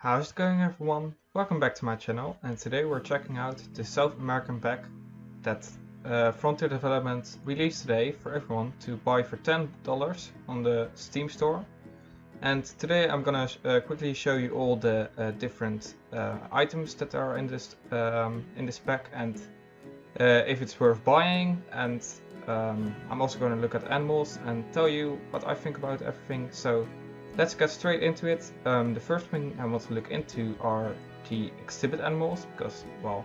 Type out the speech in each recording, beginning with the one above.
How's it going, everyone? Welcome back to my channel, and today we're checking out the South American pack that Frontier Development released today for everyone to buy for $10 on the Steam store. And today I'm gonna quickly show you all the different items that are in this pack, and if it's worth buying. And I'm also going to look at animals and tell you what I think about everything. So let's get straight into it. The first thing I want to look into are the exhibit animals, because, well,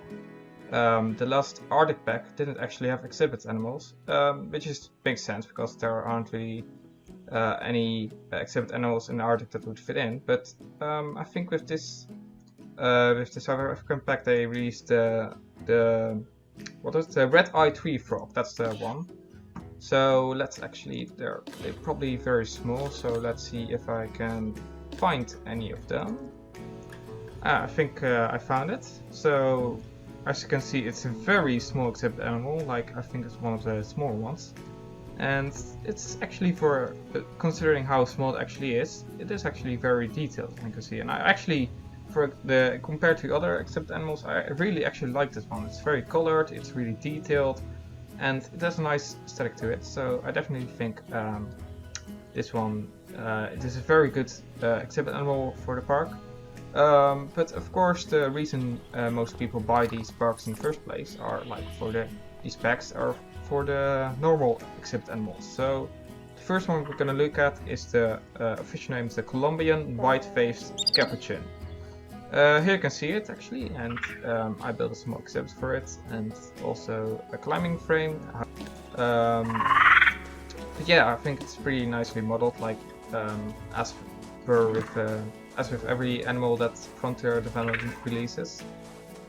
the last Arctic pack didn't actually have exhibit animals, which makes sense because there aren't really any exhibit animals in the Arctic that would fit in. But I think with this South African pack, they released the red-eyed tree frog. That's the one. So let's actually, they're probably very small, so let's see if I can find any of them. I think I found it. So as you can see, it's a very small exhibit animal, like I think it's one of the smaller ones. And it's actually, for considering how small it actually is, it is actually very detailed, I can see. And I actually, compared to other exhibit animals, I really actually like this one. It's very colored, it's really detailed, and it has a nice aesthetic to it. So I definitely think this one, it is a very good exhibit animal for the park. But of course, the reason most people buy these parks in the first place are like these packs are for the normal exhibit animals. So the first one we're going to look at is the official name is the Colombian white-faced capuchin. Here you can see it actually, and I built a small exhibit for it, and also a climbing frame. But yeah, I think it's pretty nicely modeled, like as with every animal that Frontier Development releases.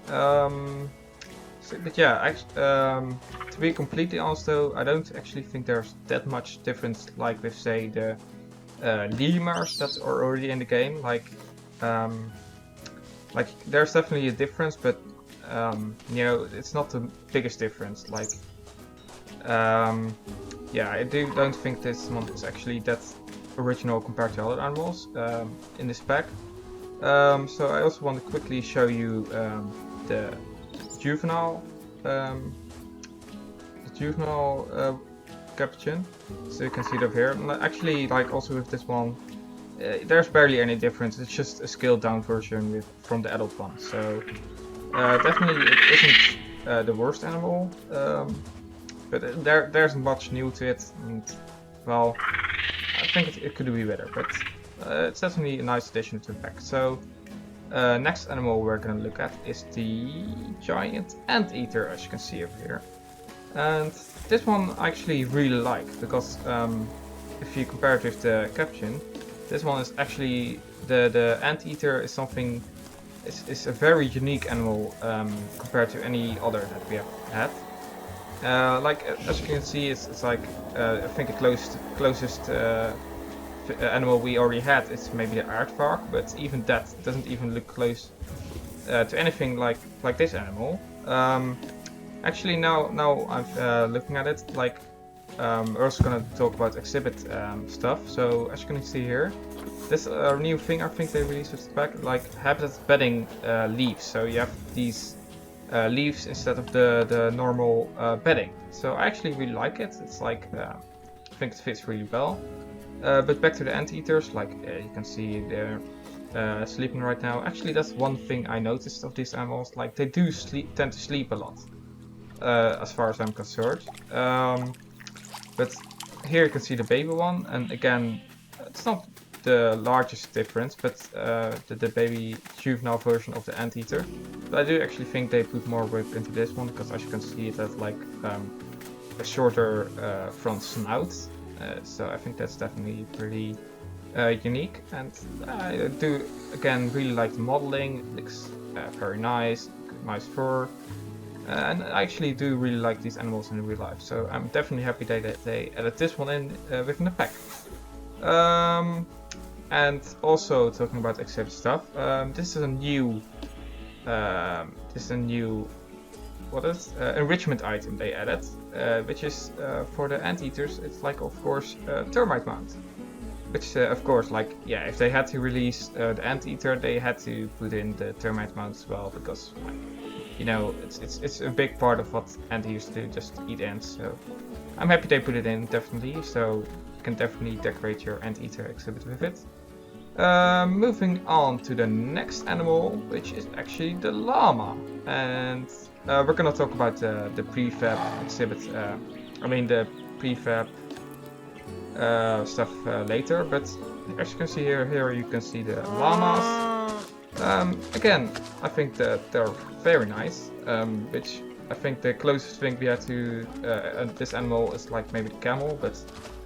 But yeah, to be completely honest though, I don't actually think there's that much difference, like with, say, the lemurs that are already in the game. Like there's definitely a difference, but you know, it's not the biggest difference. Like, yeah, I don't think this one is actually that original compared to other animals in this pack. So I also want to quickly show you the juvenile capuchin. So you can see it over here. Actually, like also with this one, there's barely any difference. It's just a scaled down version from the adult one. So definitely it isn't the worst animal, but there's much new to it, and well, I think it could be better, but it's definitely a nice addition to the pack. So next animal we're going to look at is the giant anteater, as you can see over here. And this one I actually really like, because if you compare it with the capuchin, this one is actually, the anteater is something, is a very unique animal compared to any other that we have had. Like as you can see, it's like I think the closest animal we already had is maybe the aardvark, but even that doesn't even look close to anything like this animal. Actually, now I'm looking at it, like we're also gonna talk about exhibit stuff. So as you can see here, this new thing I think they released with the pack, like habitat bedding leaves. So you have these leaves instead of the normal bedding. So I actually really like it. It's like I think it fits really well. But back to the anteaters, like you can see they're sleeping right now. Actually, that's one thing I noticed of these animals. Like they do tend to sleep a lot, as far as I'm concerned. But here you can see the baby one, and again, it's not the largest difference, but the baby juvenile version of the anteater. But I do actually think they put more work into this one, because as you can see, it has like a shorter front snout. So I think that's definitely pretty unique, and I do again really like the modeling. It looks very nice, nice fur. And I actually do really like these animals in real life, so I'm definitely happy that they added this one in within the pack. And also talking about exhibit stuff, this is a new enrichment item they added, which is for the anteaters. It's like, of course, termite mount. which of course, like, yeah, if they had to release the anteater, they had to put in the termite mount as well, because, like, you know, it's a big part of what anteaters do, just eat ants. So I'm happy they put it in, definitely. So you can definitely decorate your anteater exhibit with it. Moving on to the next animal, which is actually the llama, and we're gonna talk about the prefab exhibit. I mean the prefab stuff later. But as you can see here you can see the llamas. Again, I think that they're very nice. Which I think the closest thing we had to this animal is like maybe the camel, but.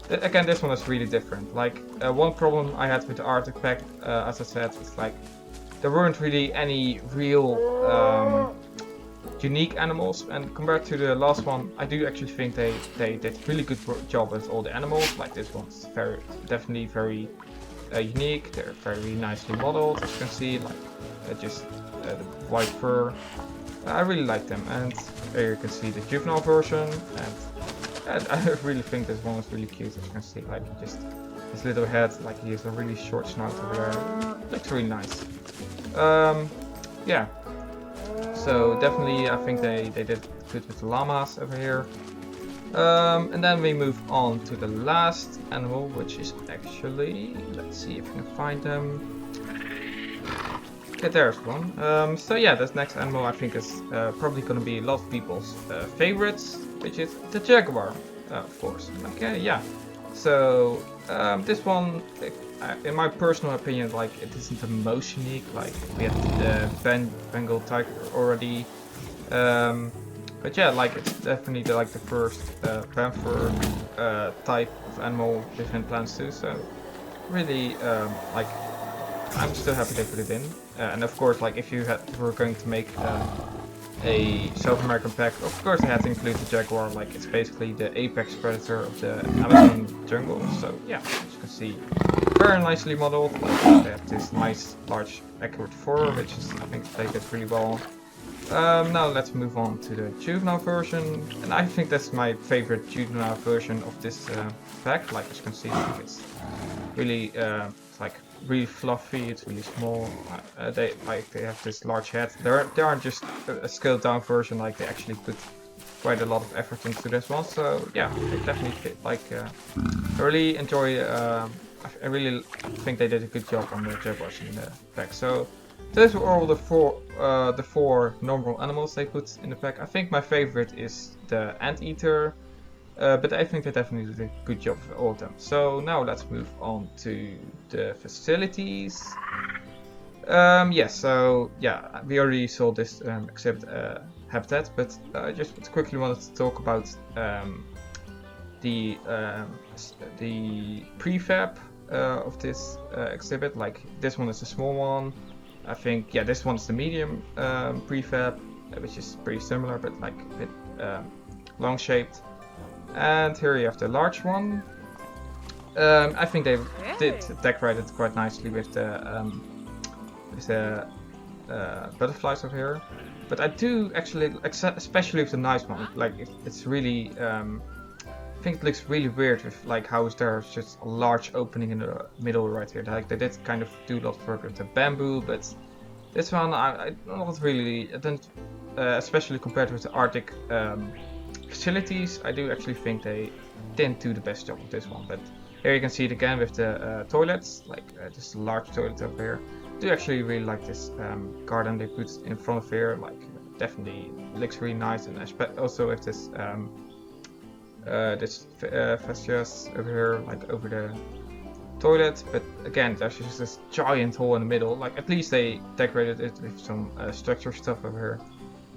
Again, this one is really different. Like, one problem I had with the Arctic pack, as I said, is like there weren't really any real unique animals, and compared to the last one, I do actually think they did a really good job with all the animals. Like this one's definitely very unique. They're very nicely modeled, as you can see. Like just the white fur. I really like them, and here you can see the juvenile version. And I really think this one is really cute, as you can see, like just his little head, like he has a really short snout over there. Looks really nice. Yeah. So definitely I think they did good with the llamas over here. And then we move on to the last animal, which is actually, let's see if we can find them. Okay, there's one. So yeah, this next animal I think is probably gonna be a lot of people's favorites, which is the jaguar, of course. Okay, yeah. So this one, in my personal opinion, like it isn't the most unique. Like we had the Bengal tiger already, but yeah, like it's definitely like the first panther type of animal within Plants 2. So really, like I'm still happy they put it in. And of course, like if you were going to make a South American pack, of course they had to include the jaguar. Like it's basically the apex predator of the Amazon jungle. So yeah, as you can see, very nicely modeled. Like, they have this nice, large, accurate fur, which is I think they did really well. Now let's move on to the juvenile version, and I think that's my favorite juvenile version of this pack. Like as you can see, like, it's really like really fluffy. It's really small. They have this large head. They aren't just a scaled down version. Like they actually put quite a lot of effort into this one. So yeah, they definitely fit. Like I really enjoy. I really think they did a good job on the jaguars in the pack. So those were all the four normal animals they put in the pack. I think my favorite is the anteater. But I think they definitely did a good job for all of them. So now let's move on to the facilities. Yes, so yeah, we already saw this exhibit habitat, but I just quickly wanted to talk about the prefab of this exhibit. Like this one is a small one. I think yeah, this one's the medium prefab, which is pretty similar, but like a bit long shaped. And here you have the large one. I think they did decorate it quite nicely with the butterflies over here. But I do actually, especially with the nice one, like it's really, I think it looks really weird with like how there's just a large opening in the middle right here. Like they did kind of do a lot of work with the bamboo, but this one I not really, I didn't, especially compared with the Arctic facilities, I do actually think they didn't do the best job with this one. But here you can see it again with the toilets, like just a large toilet over here. I do actually really like this garden they put in front of here. Like definitely looks really nice, and also with this fascias over here, like over the toilet. But again, there's just this giant hole in the middle. Like at least they decorated it with some structure stuff over here,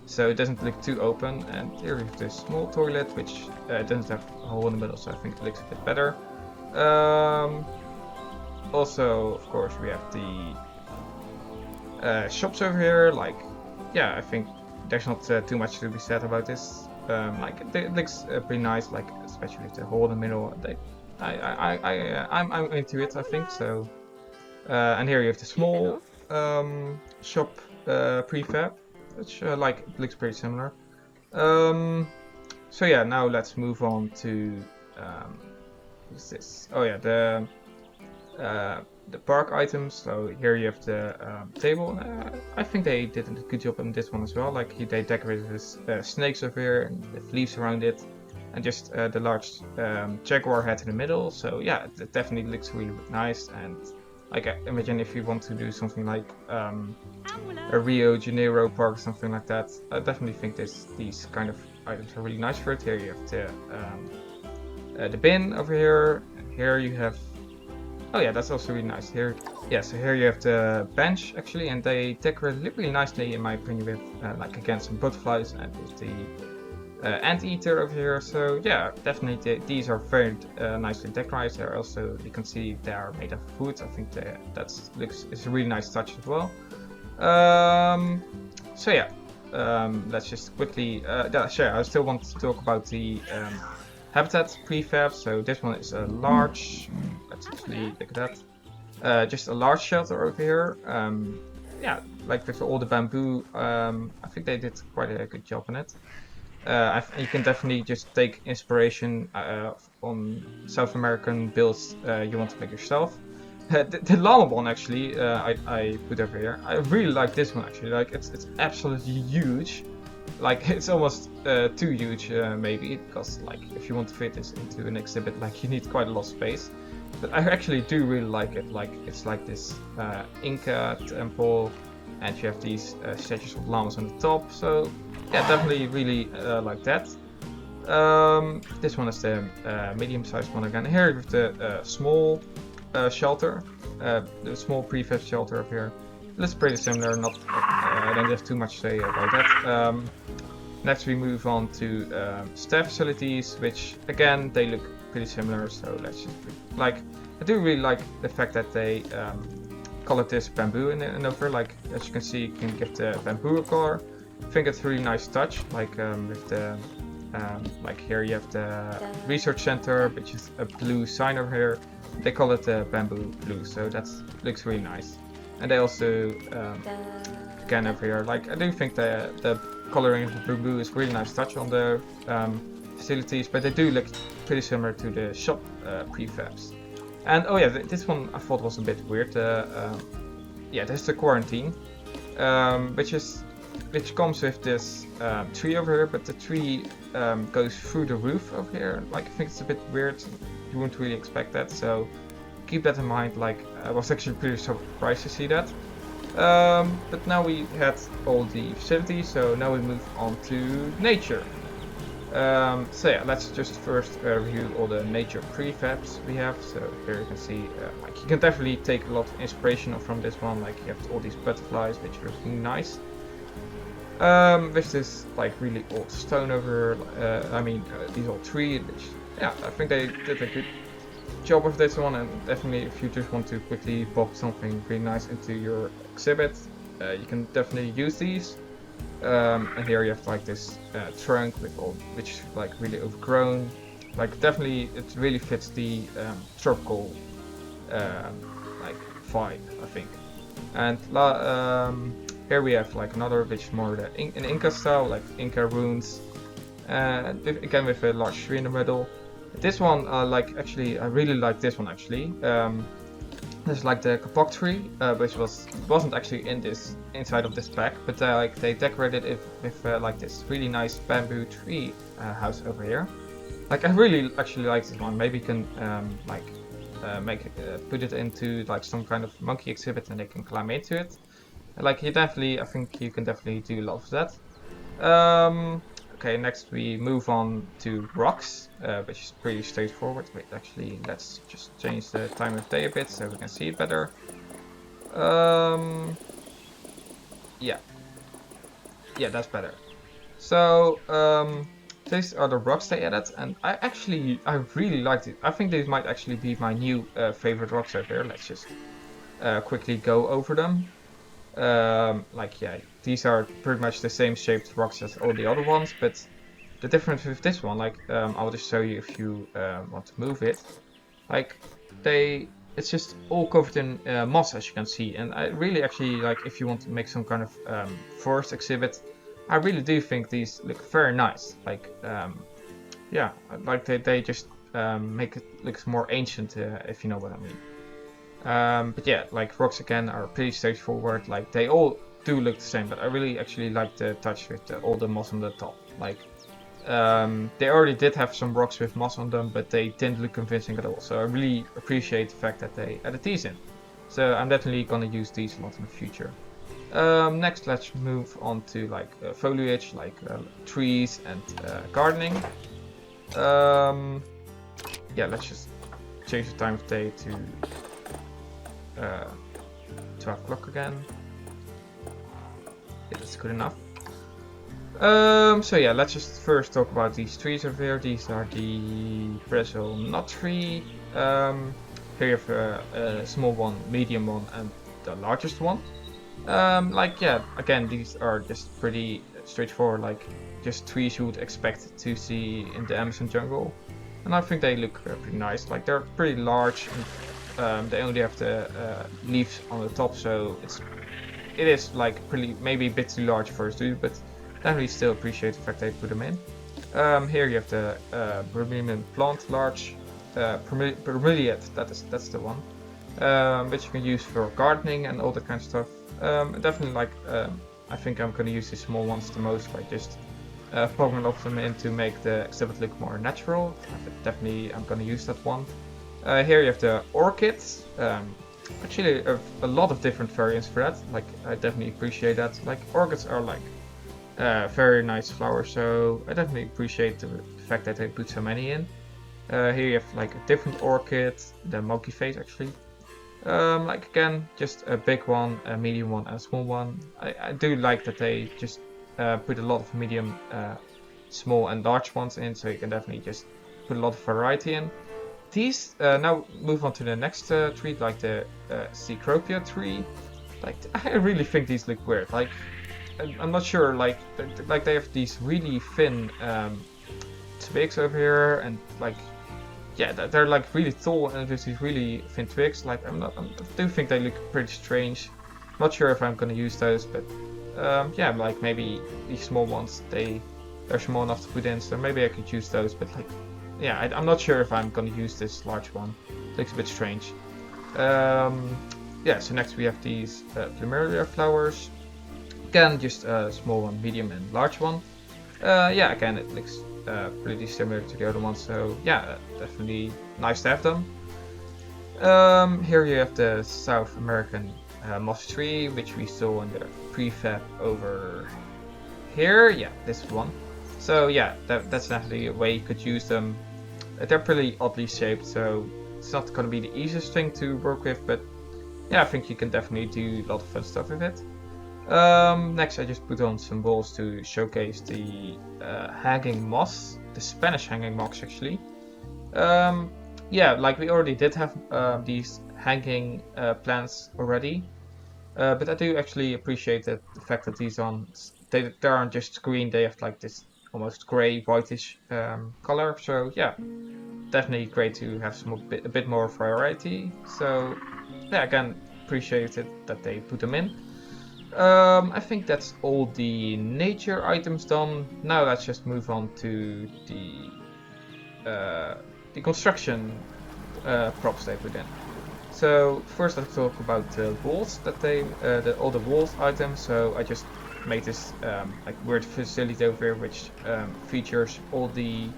so it doesn't look too open. And here we have this small toilet, which doesn't have a hole in the middle, so I think it looks a bit better. Also, of course, we have the shops over here. Like, yeah, I think there's not too much to be said about this. Like, it looks pretty nice, like especially with the hole in the middle. I'm into it, I think so. And here you have the small shop prefab, which like looks pretty similar. So yeah, now let's move on to what's this? Oh yeah, the park items. So here you have the table. I think they did a good job on this one as well. Like they decorated with snakes over here and with leaves around it, and just the large jaguar head in the middle. So yeah, it definitely looks really nice. And like imagine if you want to do something like a Rio de Janeiro park or something like that. I definitely think these kind of items are really nice for it. Here you have the bin over here. And here you have, oh yeah, that's also really nice. Here, yeah, so here you have the bench actually, and they decorate it really nicely in my opinion with like again some butterflies and with the anteater over here. So yeah, definitely these are very nicely decorated. They're also, you can see they are made of wood. I think it's a really nice touch as well. So yeah, let's just quickly I still want to talk about the habitat prefab. So this one is a large, let's actually look at that, just a large shelter over here. Yeah, like with all the bamboo, I think they did quite a good job on it. You can definitely just take inspiration on South American builds you want to make yourself. The llama one actually, I put over here. I really like this one actually. Like it's absolutely huge. Like it's almost too huge maybe, because like if you want to fit this into an exhibit, like you need quite a lot of space. But I actually do really like it. Like it's like this Inca temple, and you have these statues of llamas on the top. So yeah, definitely really like that. This one is the medium-sized one again. Here with the small shelter, the small prefab shelter up here. That's pretty similar. Not, I don't have too much to say about that. Next we move on to staff facilities, which again they look pretty similar. So let's just like, I do really like the fact that they colored this bamboo in over. Like as you can see, you can give the bamboo a color. I think it's a really nice touch. Like with the like here you have the research center, which is a blue sign over here. They call it bamboo blue, so that looks really nice. And they also again over here, like I do think the coloring of the bamboo is really nice touch on the facilities, but they do look pretty similar to the shop prefabs. And oh yeah, this one I thought was a bit weird. Yeah, this is the quarantine, which comes with this tree over here, but the tree goes through the roof over here. Like I think it's a bit weird. You wouldn't really expect that, so keep that in mind. Like I was actually pretty surprised to see that. But now we had all the facilities, so now we move on to nature. So yeah, let's just first review all the nature prefabs we have. So here you can see, like you can definitely take a lot of inspiration from this one. Like you have all these butterflies, which are really nice. With this like really old stone over, these old tree, which yeah, I think they did a good job with this one. And definitely, if you just want to quickly pop something really nice into your exhibit, you can definitely use these. And here you have like this trunk with all, which is like really overgrown. Like definitely, it really fits the tropical like vibe, I think. And here we have like another, which is more in Inca style, like Inca ruins. Again with a large tree in the middle. This one, like actually, I really like this one actually. There's like the kapok tree, which wasn't actually inside of this pack, but like they decorated it with like this really nice bamboo tree house over here. Like I really actually like this one. Maybe you can like put it into like some kind of monkey exhibit, and they can climb into it. Like I think you can definitely do a lot of that. Okay, next we move on to rocks, which is pretty straightforward. Wait, actually, let's just change the time of day a bit so we can see it better. Yeah, that's better. So these are the rocks they added, and I really liked it. I think these might actually be my new favorite rocks over here. Let's just quickly go over them. Like yeah, these are pretty much the same shaped rocks as all the other ones, but the difference with this one, like I'll just show you if you want to move it. Like it's just all covered in moss, as you can see, and I really actually like, if you want to make some kind of forest exhibit, I really do think these look very nice. Like yeah, like they just make it look more ancient, if you know what I mean. But yeah, like rocks again are pretty straightforward. Like they all do look the same, but I really actually like the touch with all the moss on the top. Like they already did have some rocks with moss on them, but they didn't look convincing at all. So I really appreciate the fact that they added these in. So I'm definitely gonna use these a lot in the future. Next, let's move on to like foliage, like trees and gardening. Yeah, let's just change the time of day to 12 o'clock again. Yeah, that's good enough. So yeah, let's just first talk about these trees over here. These are the Brazil nut tree. Here you have a small one, medium one, and the largest one. Like yeah, again, these are just pretty straightforward, like just trees you would expect to see in the Amazon jungle. And I think they look pretty nice. Like they're pretty large, and they only have the leaves on the top, so it is like pretty, maybe a bit too large for a tree, but definitely still appreciate the fact they put them in. Here you have the Brazilian plant large, bromeliad, that's the one, which you can use for gardening and all that kind of stuff. Definitely like, I think I'm gonna use these small ones the most, like just poking a lot of them in to make the exhibit look more natural. Definitely I'm gonna use that one. Here you have the orchids. Actually a lot of different variants for that. Like I definitely appreciate that. Like orchids are like very nice flowers, so I definitely appreciate the fact that they put so many in. Here you have like a different orchid, the monkey face actually. Like again, just a big one, a medium one, and a small one. I do like that they just put a lot of medium, small, and large ones in, so you can definitely just put a lot of variety in. These now move on to the next tree, like the Cecropia tree. Like I really think these look weird. Like I'm not sure. Like they have these really thin twigs over here, and like yeah, they're like really tall and with these really thin twigs. Like I do think they look pretty strange. Not sure if I'm gonna use those, but yeah, like maybe these small ones they're small enough to put in, so maybe I could use those. But like yeah, I'm not sure if I'm gonna use this large one. It looks a bit strange. Yeah, so next we have these plumeria flowers. Again, just a small one, medium, and large one. Yeah, again, it looks pretty similar to the other ones, so yeah, definitely nice to have them. Here you have the South American moss tree, which we saw in the prefab over here. Yeah, this one. So yeah, that's definitely a way you could use them. They're pretty oddly shaped, so it's not going to be the easiest thing to work with, but yeah, I think you can definitely do a lot of fun stuff with it. Next I just put on some balls to showcase the hanging moss, the Spanish hanging moss actually. Yeah, like we already did have these hanging plants already, but I do actually appreciate the fact that these they aren't just green, they have like this almost grey whitish color, so yeah, definitely great to have a bit more variety. So yeah, again, appreciate it that they put them in. I think that's all the nature items done. Now let's just move on to the construction props they put in. So first let's talk about the walls that all the walls items. So I just made this like weird facility over here, which features all the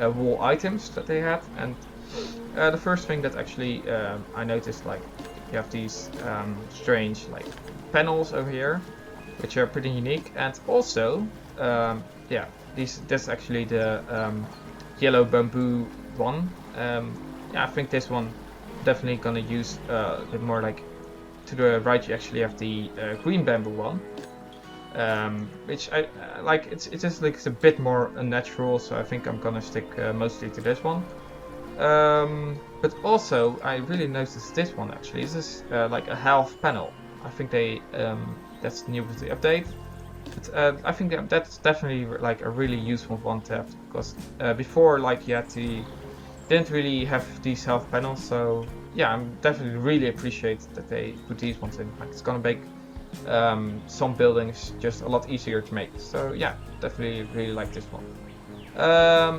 wall items that they had. And the first thing that actually I noticed, like you have these strange like panels over here, which are pretty unique, and also yeah, this actually the yellow bamboo one. Yeah, I think this one definitely gonna use a bit more. Like to the right you actually have the green bamboo one, which I like. It just looks a bit more unnatural, so I think I'm gonna stick mostly to this one. But also I really noticed this one actually. This is like a half panel. I think that's new with the update. But I think that's definitely like a really useful one to have, because before like you didn't really have these half panels. So yeah, I'm definitely really appreciate that they put these ones in. Like it's gonna make some buildings just a lot easier to make. So yeah, definitely really like this one.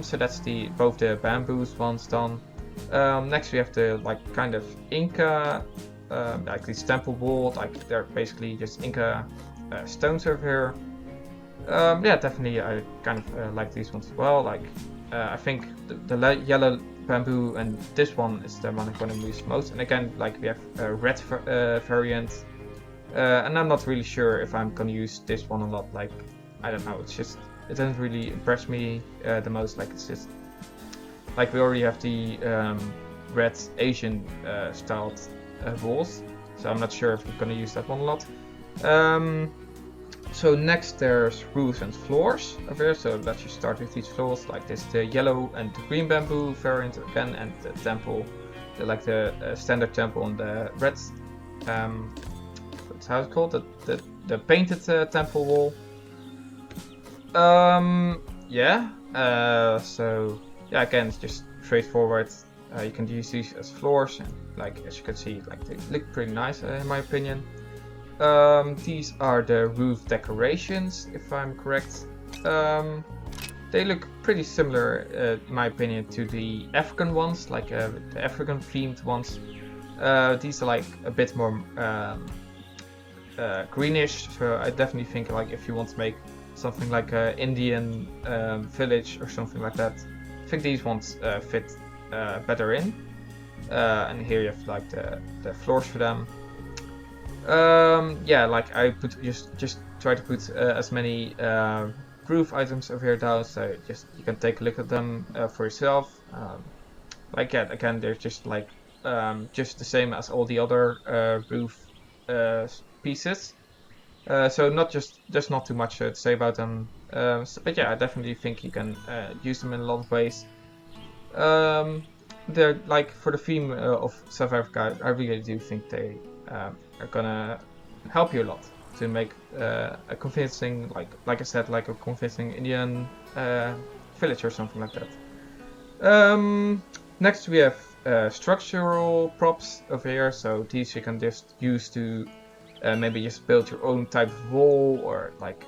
So that's both the bamboos ones done. Next we have the like kind of Inca, like these temple wall, like they're basically just Inca stones over here. Yeah, definitely I kind of like these ones as well. Like I think the yellow bamboo and this one is the one I'm going to use most. And again, like we have a red variant, and I'm not really sure if I'm going to use this one a lot. Like I don't know, it's just it doesn't really impress me the most. Like it's just like we already have the red Asian styled walls, so I'm not sure if I'm going to use that one a lot. So next there's roofs and floors over here, so let's just start with these floors. Like this, the yellow and the green bamboo variant again, and the temple, like the standard temple on the red, that's how it's called, the painted temple wall. Yeah, so yeah, again, it's just straightforward. You can use these as floors, and like as you can see, like they look pretty nice in my opinion. These are the roof decorations, if I'm correct. They look pretty similar, in my opinion, to the African ones, like the African themed ones. These are like a bit more greenish, so I definitely think like if you want to make something like an Indian village or something like that, I think these ones fit better in. And here you have like the floors for them. Yeah, like I put just try to put as many roof items over here down, so just you can take a look at them for yourself. Like yeah, again, they're just like just the same as all the other roof pieces. So there's not too much to say about them. But yeah, I definitely think you can use them in a lot of ways. They're like for the theme of South Africa, I really do think they are gonna help you a lot to make a convincing, like I said, like a convincing Indian village or something like that. Next we have structural props over here, so these you can just use to maybe just build your own type of wall, or like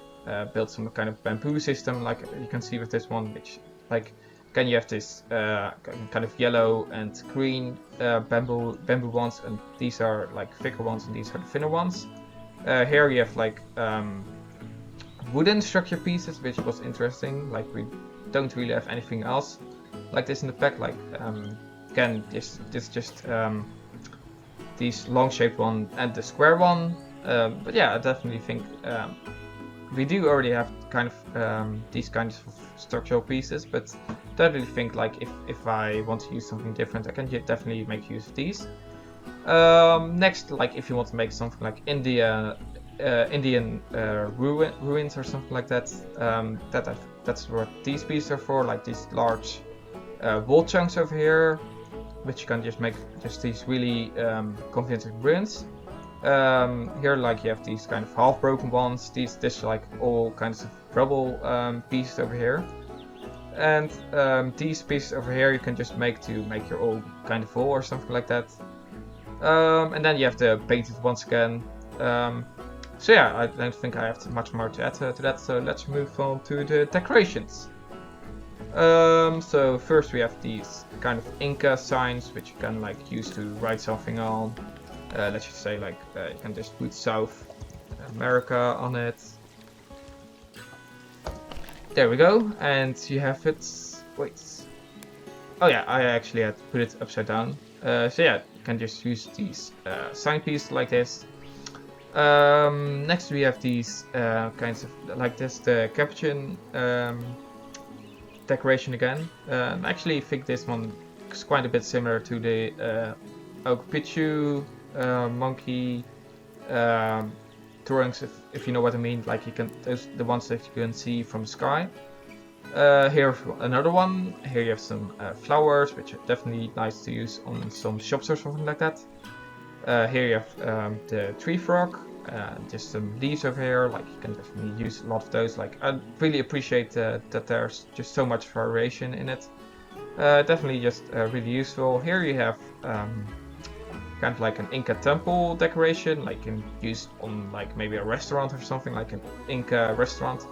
build some kind of bamboo system, like you can see with this one, which like again you have this kind of yellow and green bamboo ones, and these are like thicker ones, and these are the thinner ones. Here you have like wooden structure pieces, which was interesting. Like we don't really have anything else like this in the pack. Like again, this just these long shaped one and the square one. But yeah, I definitely think we do already have kind of these kinds of structural pieces, but I don't really think like if I want to use something different, I can definitely make use of these. Next, like if you want to make something like Indian ruins or something like that, that's what these pieces are for, like these large wall chunks over here, which you can just make just these really convincing ruins. Here, like you have these kind of half broken ones. This like all kinds of rubble pieces over here, and these pieces over here you can just make to make your own kind of wall or something like that. And then you have the painted once again. So yeah, I don't think I have much more to add to that. So let's move on to the decorations. So first we have these kind of Inca signs, which you can like use to write something on. Let's just say like you can just put South America on it. There we go, and you have it. Wait. Oh yeah, I actually had to put it upside down. So yeah, you can just use these sign pieces like this. Next we have these kinds of like this, the capuchin decoration again. I actually think this one is quite a bit similar to the Oak Picchu monkey drawings, if you know what I mean. Like you can, those the ones that you can see from the sky. Here another one. Here you have some flowers, which are definitely nice to use on some shops or something like that. Here you have the tree frog, just some leaves over here. Like you can definitely use a lot of those. Like I really appreciate that there's just so much variation in it. Definitely just really useful. Here you have kind of like an Inca temple decoration, like you can use on like maybe a restaurant or something, like an Inca restaurant.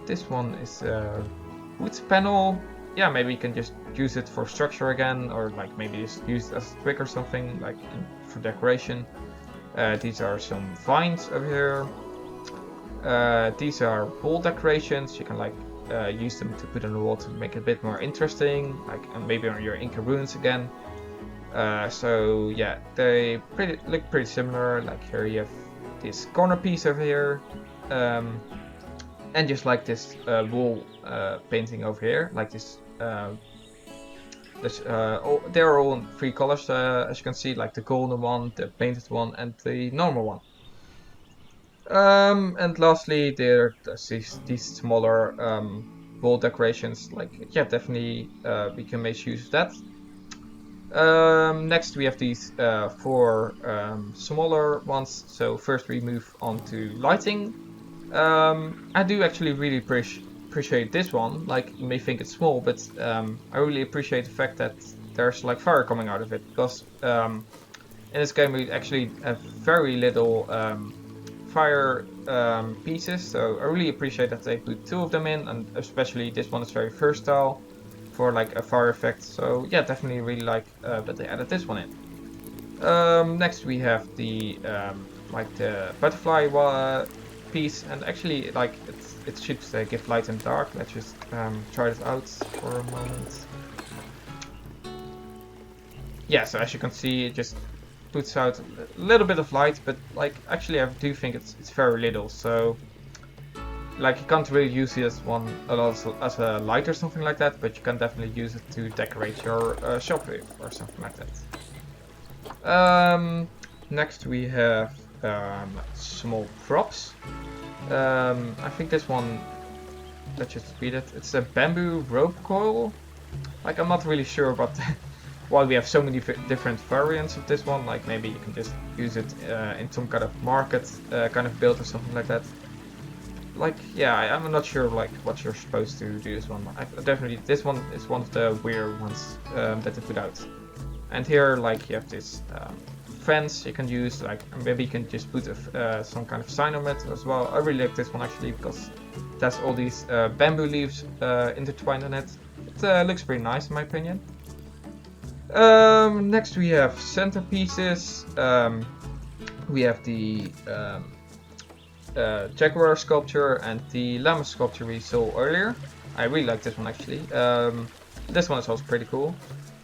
This one is a wood panel. yeah, maybe you can just use it for structure again, or like maybe just use it as a twig or something, like for decoration. These are some vines over here. These are wall decorations. You can like use them to put on the wall to make it a bit more interesting, like maybe on your Inca ruins again. So yeah, they look pretty similar. Like here you have this corner piece over here, and just like this wall painting over here, like this. They're all in 3 colors, as you can see, like the golden one, the painted one, and the normal one. And lastly, there are these smaller wall decorations. Like, yeah, definitely we can make use of that. Next, we have these 4 smaller ones. So first, we move on to lighting. I do actually really appreciate this one. Like, you may think it's small, but I really appreciate the fact that there's like fire coming out of it, because in this game we actually have very little fire pieces, so I really appreciate that they put 2 of them in, and especially this one is very versatile for like a fire effect. So yeah, definitely really like that they added this one in. Next we have the like the butterfly piece, and actually like it should give light and dark. Let's just try this out for a moment. Yeah, so as you can see, it just puts out a little bit of light, but like actually I do think it's very little, so like you can't really use it as a light or something like that, but you can definitely use it to decorate your shop with or something like that. Next we have small props. I think this one, let's just read it. It's a bamboo rope coil. Like, I'm not really sure about why we have so many different variants of this one. Like, maybe you can just use it in some kind of market kind of build or something like that. Like, yeah, I'm not sure like what you're supposed to do this one. Definitely, this one is one of the weird ones that they put out. And here, like, you have this fence you can use. Like, maybe you can just put some kind of sign on it as well. I really like this one actually, because it has all these bamboo leaves intertwined in it. It looks pretty nice in my opinion. Next we have centerpieces. We have the jaguar sculpture and the llama sculpture we saw earlier. I really like this one actually. This one is also pretty cool.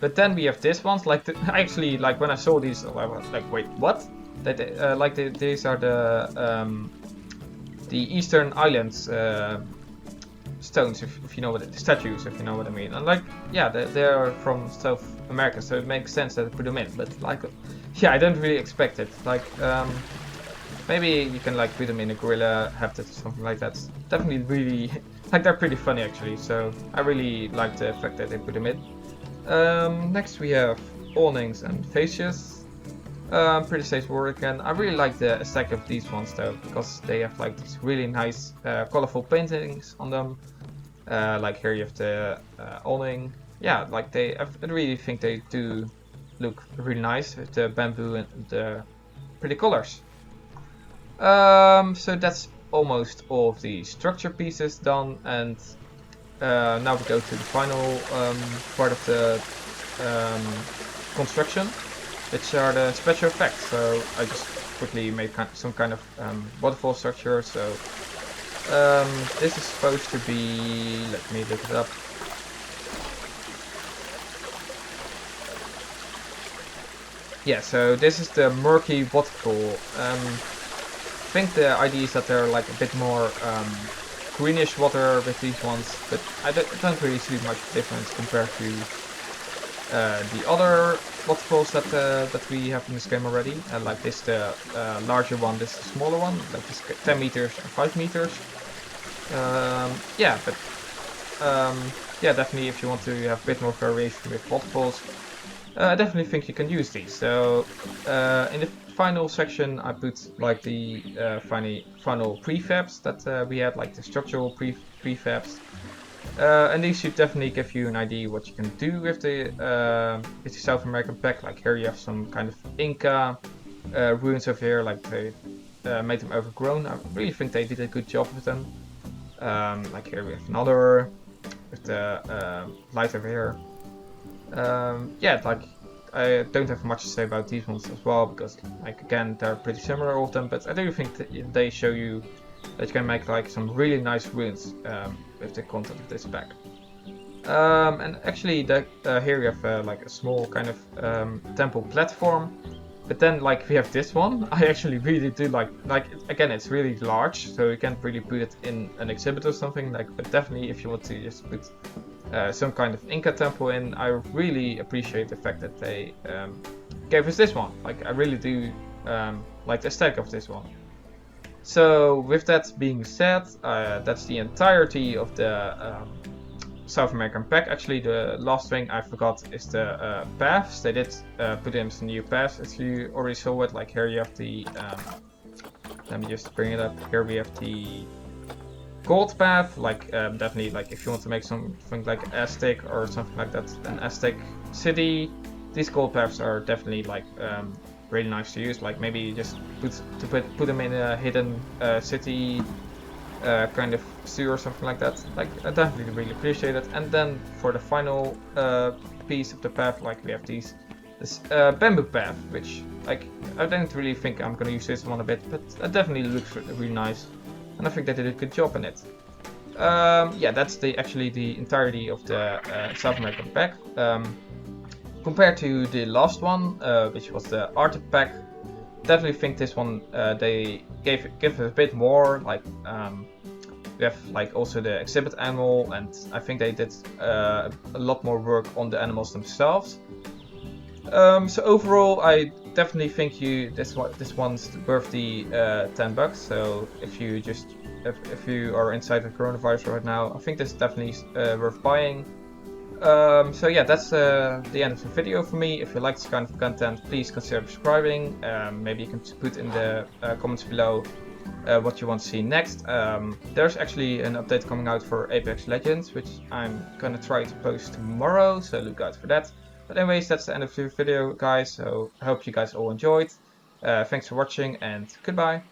But then we have this ones. Like, actually, like when I saw these, I was like, wait, what? These are the Eastern Islands stones, if you know what statues, if you know what I mean. And like, yeah, they're from South America, so it makes sense that I put them in. But like, yeah, I don't really expect it. Like, maybe you can like put them in a gorilla habitat or something like that. Definitely really, like, they're pretty funny actually. So I really like the fact that they put them in. Next we have awnings and fascias. Pretty straightforward again. I really like the aesthetic of these ones though, because they have like these really nice colorful paintings on them. Like here you have the awning. Yeah, like I really think they do look really nice with the bamboo and the pretty colors. So that's almost all of the structure pieces done, and now we go to the final part of the construction, which are the special effects. So I just quickly made some kind of waterfall structure. So this is supposed to be, let me look it up. Yeah, so this is the murky waterfall. I think the idea is that they're like a bit more greenish water with these ones, but I don't really see much difference compared to the other waterfalls that we have in this game already. Like this, the larger one, this the smaller one, like this 10 meters and 5 meters. Yeah, but yeah, definitely if you want to have a bit more variation with waterfalls, I definitely think you can use these. So in the final section I put like the final prefabs that we had, like the structural prefabs. And these should definitely give you an idea what you can do with the South American pack. Like here you have some kind of Inca ruins over here, like they made them overgrown. I really think they did a good job with them. Like here we have another with the light over here. Yeah, like I don't have much to say about these ones as well, because like again they're pretty similar, all of them, but I do think that they show you that you can make like some really nice runes with the content of this pack. And actually here you have like a small kind of temple platform. But then, like, we have this one. I actually really do like again, it's really large, so you can't really put it in an exhibit or something. Like, but definitely, if you want to just put some kind of Inca temple in, I really appreciate the fact that they gave us this one. Like, I really do like the aesthetic of this one. So, with that being said, that's the entirety of the South American pack. Actually, the last thing I forgot is the paths. They did put in some new paths, as you already saw it. Like here you have the, let me just bring it up. Here we have the gold path. Like definitely, like if you want to make something like Aztec or something like that, an Aztec city, these gold paths are definitely like really nice to use. Like maybe just put them in a hidden city. Kind of stew or something like that. Like I definitely really appreciate it. And then for the final piece of the path, like we have this bamboo path, which like I don't really think I'm gonna use this one a bit, but it definitely looks really nice, and I think they did a good job in it. Yeah, that's actually the entirety of the South American pack. Compared to the last one, which was the Arctic pack, definitely think this one they give a bit more. Like we have like also the exhibit animal, and I think they did a lot more work on the animals themselves. So overall, I definitely think this one's worth the $10. So if you are inside the coronavirus right now, I think this is definitely worth buying. So yeah, that's the end of the video for me. If you like this kind of content, please consider subscribing. Maybe you can put in the comments below what you want to see next. There's actually an update coming out for Apex Legends, which I'm gonna try to post tomorrow, so look out for that. But anyways, that's the end of the video, guys, so I hope you guys all enjoyed. Thanks for watching, and goodbye.